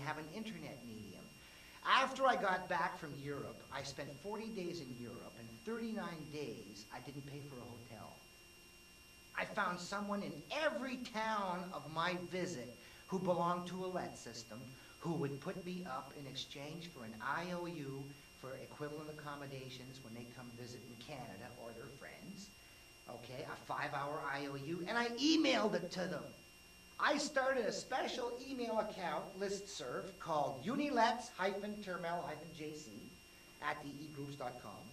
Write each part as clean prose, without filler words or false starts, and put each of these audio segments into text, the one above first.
have an internet medium. After I got back from Europe, I spent 40 days in Europe, and 39 days I didn't pay for a hotel. I found someone in every town of my visit who belonged to a let system who would put me up in exchange for an IOU for equivalent accommodations when they come visit in Canada or their friends. Okay, a 5-hour IOU, and I emailed it to them. I started a special email account listserv called unilets-termel-jc at degroups.com.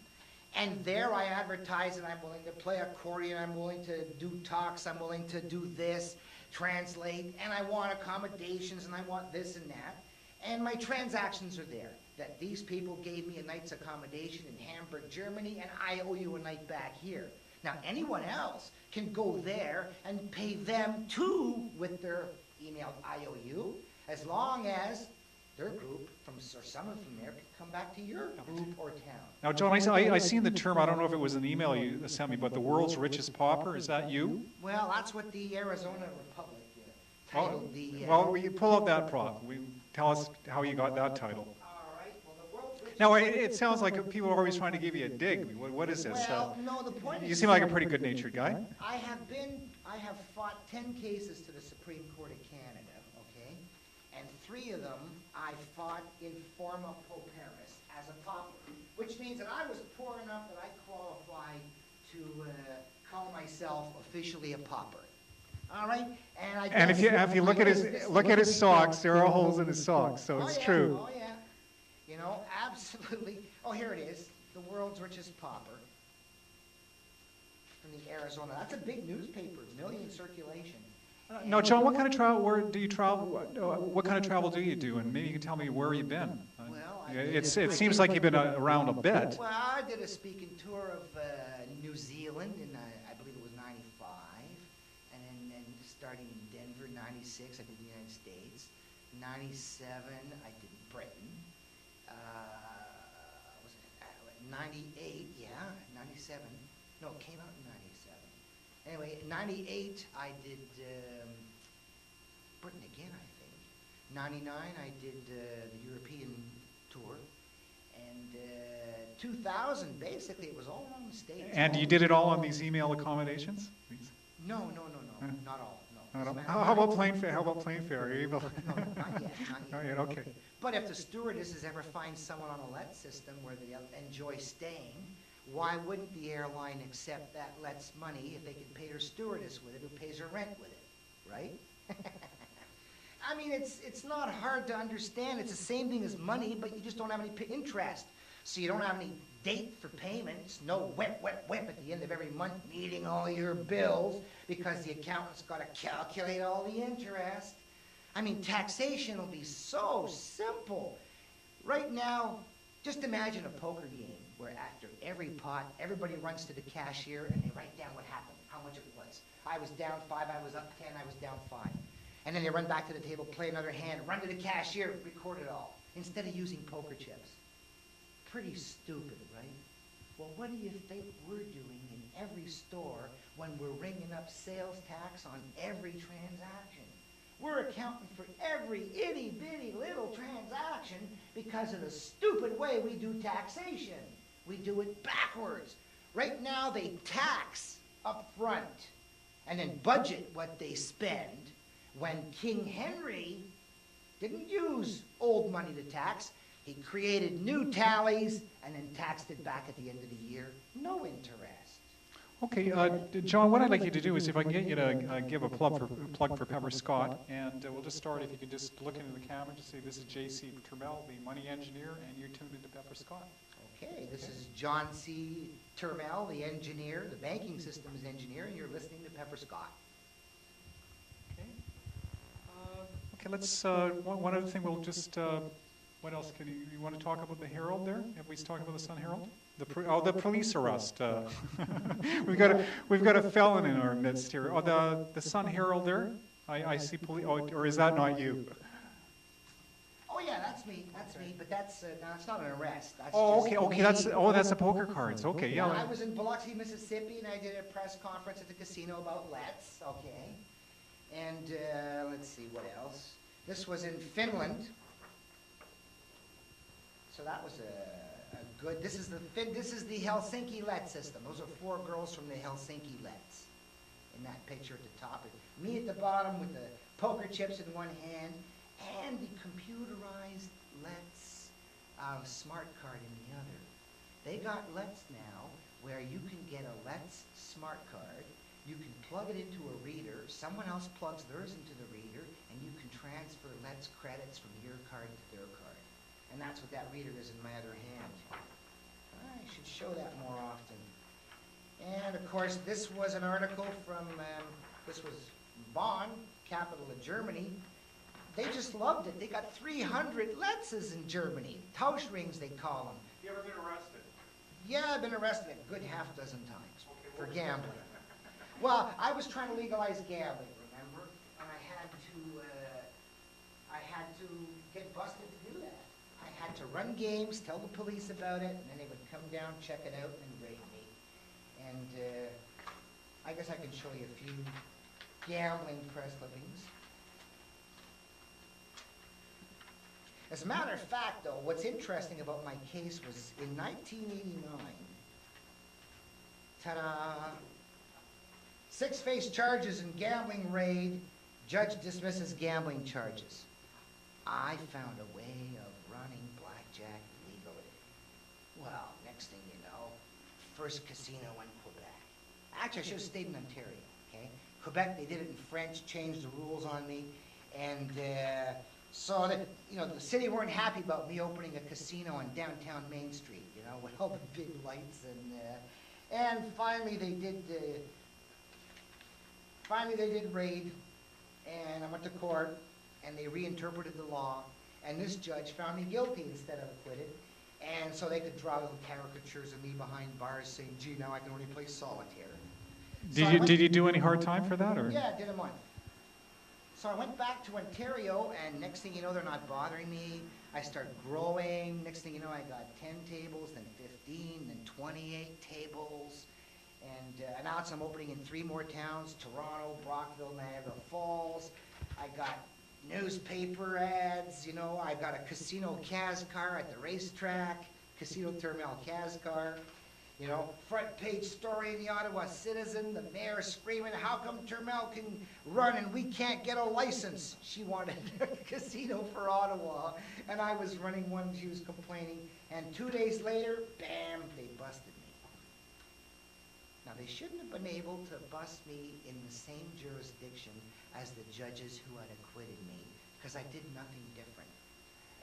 And there I advertise that I'm willing to play accordion, I'm willing to do talks, I'm willing to do this, translate, and I want accommodations, and I want this and that. And my transactions are there, that these people gave me a night's accommodation in Hamburg, Germany, and I owe you a night back here. Now, anyone else can go there and pay them too with their emailed IOU, as long as their group, or someone from there, can come back to your group or town. Now, John, I seen the term, I don't know if it was an email you sent me, but the world's richest pauper, is that you? Well, that's what the Arizona Republic titled the... Well, you pull out that prop. Tell us how you got that title. Well, now, it sounds like people are always trying to give you a dig. What is this? Well, no, the point is... You seem like a pretty good-natured guy. I have fought 10 cases to the Supreme Court of Canada, okay? And 3 of them I fought in forma pauperis, as a pauper, which means that I was poor enough that I qualified to call myself officially a pauper. All right? And if you look at his socks, there are holes in his socks, so it's true. Oh, yeah. You know, absolutely. Oh, here it is, the world's richest pauper from the Arizona. That's a big newspaper, million circulation. No, John, what kind of travel? Where do you travel? What kind of travel do you do? And maybe you can tell me where you've been. Well, it seems like you've been around a bit. Well, I did a speaking tour of New Zealand in I believe it was '95, and then starting in Denver '96, I did the United States. '97, I did Britain. Was it '98? Yeah, '97. No, it came out in '97. Anyway, in '98 I did Britain again, I think. '99 I did the European tour, and 2000 basically it was all around the States. And you did it all on these email accommodations? No, not all. No. How about plane fare? Are you able? No, not yet. Not yet. Okay. But if the stewardesses ever find someone on a let system where they enjoy staying, why wouldn't the airline accept that let's money if they can pay her stewardess with it, who pays her rent with it, right? I mean, it's not hard to understand. It's the same thing as money, but you just don't have any interest. So you don't have any date for payments, no whip at the end of every month meeting all your bills because the accountant's got to calculate all the interest. I mean, taxation will be so simple. Right now, just imagine a poker game where after every pot, everybody runs to the cashier and they write down what happened, how much it was. I was down 5, I was up 10, I was down 5. And then they run back to the table, play another hand, run to the cashier, record it all, instead of using poker chips. Pretty stupid, right? Well, what do you think we're doing in every store when we're ringing up sales tax on every transaction? We're accounting for every itty-bitty little transaction because of the stupid way we do taxation. We do it backwards. Right now, they tax up front and then budget what they spend. When King Henry didn't use old money to tax, he created new tallies and then taxed it back at the end of the year. No interest. Okay, John, what I'd like you to do is if I can get you to give a plug for Pepper Scott, and we'll just start, if you could just look into the camera to say this is J.C. Termel, the money engineer, and you're tuned into Pepper Scott. Okay, this is John C. Termel, the engineer, the banking systems engineer, and you're listening to Pepper Scott. Okay. Okay, let's, one other thing, we'll just, what else can you want to talk about the Herald there? Have we talked about the Sun Herald? The police arrest. We've got a felon in our midst here. Oh, the Sun Herald there. I see police. Oh, or is that not you? Oh yeah, that's me. But that's no, it's not an arrest. That's okay. That's the poker cards. Okay, yeah. I was in Biloxi, Mississippi, and I did a press conference at the casino about lets. Okay, and let's see what else. This was in Finland. So that was a good, this is the Helsinki let system. Those are 4 girls from the Helsinki lets in that picture at the top. Me at the bottom with the poker chips in one hand and the computerized lets smart card in the other. They got lets now where you can get a Let's smart card, you can plug it into a reader, someone else plugs theirs into the reader, and you can transfer Let's credits from your card to their card. And that's what that reader is in my other hand. I should show that more often. And of course, this was an article from, this was Bonn, capital of Germany. They just loved it. They got 300 Letzes in Germany. Tauschrings, they call them. You ever been arrested? Yeah, I've been arrested a good half dozen times for gambling. Well, I was trying to legalize gambling, remember? And I had to get busted to do that. I had to run games, tell the police about it, and then they would come down, check it out, and raid me. And I guess I can show you a few gambling press clippings. As a matter of fact, though, what's interesting about my case was in 1989, ta-da, 6 face charges in gambling raid, judge dismisses gambling charges. I found a way of running blackjack legally. Well, next thing you know, first casino in Quebec. Actually, I should have stayed in Ontario, okay? Quebec, they did it in French, changed the rules on me, and so that, you know, the city weren't happy about me opening a casino on downtown Main Street, you know, with all the big lights, and finally they did raid, and I went to court, and they reinterpreted the law, and this judge found me guilty instead of acquitted, and so they could draw little caricatures of me behind bars saying, gee, now I can only play solitaire. Did you do any hard time for that, or? Yeah, I did a month. So I went back to Ontario, and next thing you know, they're not bothering me. I start growing. Next thing you know, I got 10 tables, then 15, then 28 tables. And now I'm opening in 3 more towns, Toronto, Brockville, Niagara Falls. I got newspaper ads, you know. I got a Casino Cascar at the racetrack, Casino Terminal Cascar. You know, front page story in the Ottawa Citizen, the mayor screaming, how come Turmel can run and we can't get a license? She wanted a casino for Ottawa, and I was running one, she was complaining, and 2 days later, bam, they busted me. Now, they shouldn't have been able to bust me in the same jurisdiction as the judges who had acquitted me, because I did nothing different.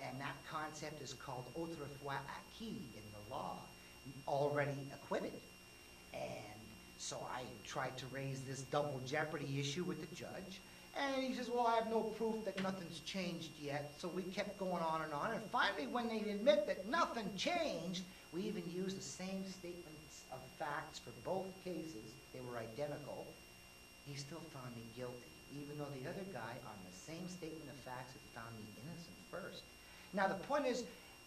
And that concept is called autrefois acquis in the law. Already acquitted. And so I tried to raise this double jeopardy issue with the judge, and he says, well, I have no proof that nothing's changed yet. So we kept going on, and finally when they admit that nothing changed, we even used the same statements of facts for both cases, they were identical, he still found me guilty, even though the other guy on the same statement of facts had found me innocent first. Now the point is,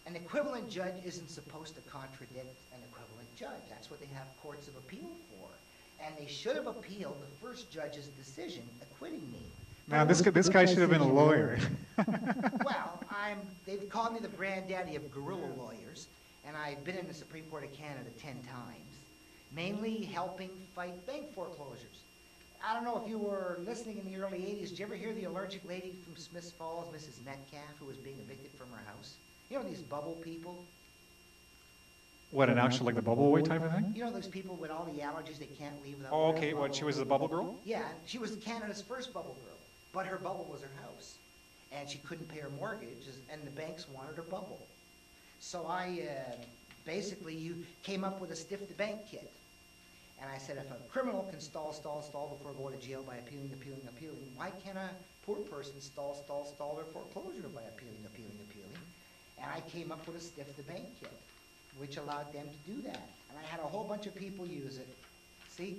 an equivalent judge isn't supposed to contradict an equivalent judge. That's what they have courts of appeal for. And they should have appealed the first judge's decision acquitting me. Now, this guy should have been a lawyer. Well, they've called me the granddaddy of guerrilla lawyers, and I've been in the Supreme Court of Canada 10 times, mainly helping fight bank foreclosures. I don't know if you were listening in the early 80s. Did you ever hear the allergic lady from Smiths Falls, Mrs. Metcalf, who was being evicted from her house? You know these bubble people? What, an actual, like the bubble way type of thing? You know those people with all the allergies they can't leave without Oh, wearing okay, a what, bubble? she was the bubble girl? Yeah, she was Canada's first bubble girl, but her bubble was her house. And she couldn't pay her mortgage, and the banks wanted her bubble. So I basically came up with a stiff the bank kit. And I said, if a criminal can stall before going to jail by appealing, why can't a poor person stall their foreclosure by appealing? And I came up with a stiff the bank kit, which allowed them to do that. And I had a whole bunch of people use it. See?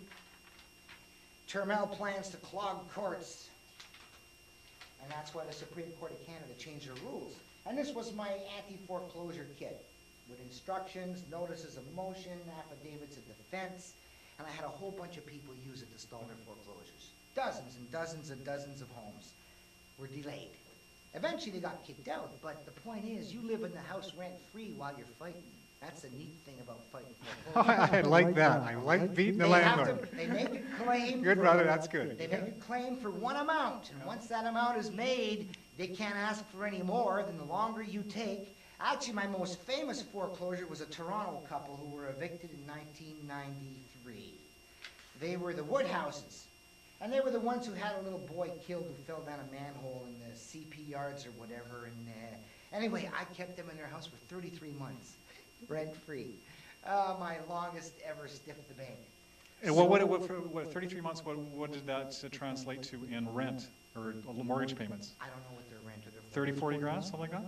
Turmel plans to clog courts. And that's why the Supreme Court of Canada changed their rules. And this was my anti-foreclosure kit with instructions, notices of motion, affidavits of defense. And I had a whole bunch of people use it to stall their foreclosures. Dozens and dozens and dozens of homes were delayed. Eventually they got kicked out, but the point is, you live in the house rent-free while you're fighting. That's the neat thing about fighting foreclosure. I like that. I like beating the They have landlord. to, they make a claim. Good, for- brother, that's good. They make a claim for one amount, and once that amount is made, they can't ask for any more than the longer you take. Actually, my most famous foreclosure was a Toronto couple who were evicted in 1993. They were the Woodhouses, and they were the ones who had a little boy killed who fell down a manhole in the CP yards or whatever. And anyway, I kept them in their house for 33 months, rent-free. My longest ever stiffed the bank. And what 33 months, what did that translate to in rent or mortgage payments? I don't know what their rent or their 30, 40 grand, something like that?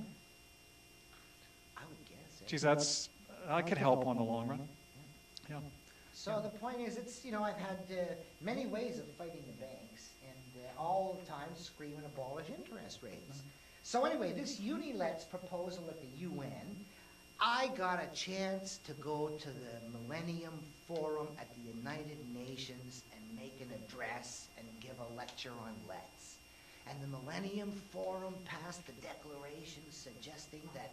I would guess. Geez, that could help on the long run. Yeah. So the point is, it's, I've had many ways of fighting the banks, and all the time screaming abolish interest rates. So anyway, this UniLet's proposal at the UN, I got a chance to go to the Millennium Forum at the United Nations and make an address and give a lecture on LETs. And the Millennium Forum passed the declaration suggesting that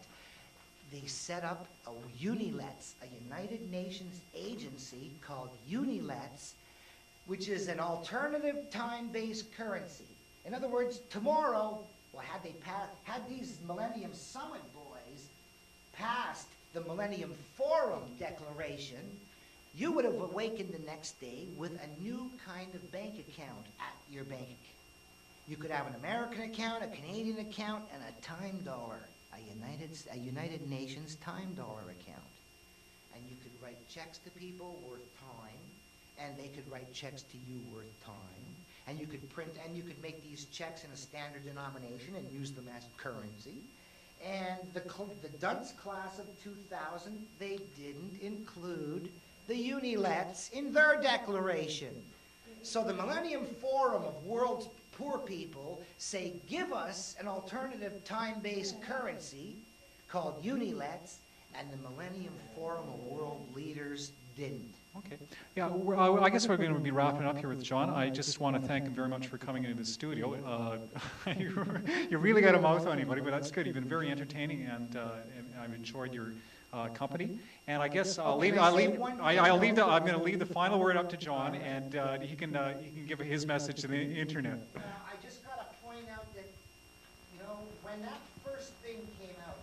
they set up a UniLets, a United Nations agency called UniLets, which is an alternative time-based currency. In other words, tomorrow, well, had these Millennium Summit boys passed the Millennium Forum Declaration, you would have awakened the next day with a new kind of bank account at your bank. You could have an American account, a Canadian account, and a time dollar. A United Nations time dollar account. And you could write checks to people worth time, and they could write checks to you worth time. And you could print, and you could make these checks in a standard denomination and use them as currency. And the dunce class of 2000, they didn't include the UniLets in their declaration. So the Millennium Forum of World's Poor People say, give us an alternative time-based currency called UniLets, and the Millennium Forum of World Leaders didn't. Okay. Yeah, I guess we're going to be wrapping up here with John. I just want to thank him very much for coming into the studio. You really got a mouth on you, buddy, but that's good. You've been very entertaining, and I've enjoyed your company. And I guess I'm going to leave the final word up to John, and he can give his message to the internet. I just got to point out that, when that first thing came out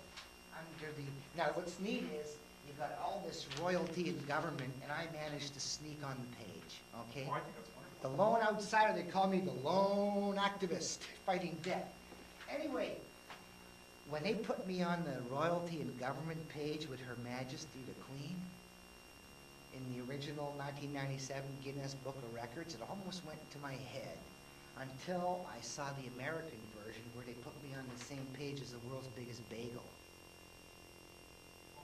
now what's neat is you've got all this royalty in government, and I managed to sneak on the page, okay? Oh, I think that's wonderful. The lone outsider, they call me the lone activist fighting debt. Anyway, when they put me on the royalty and government page with Her Majesty the Queen, in the original 1997 Guinness Book of Records, it almost went to my head until I saw the American version where they put me on the same page as the world's biggest bagel.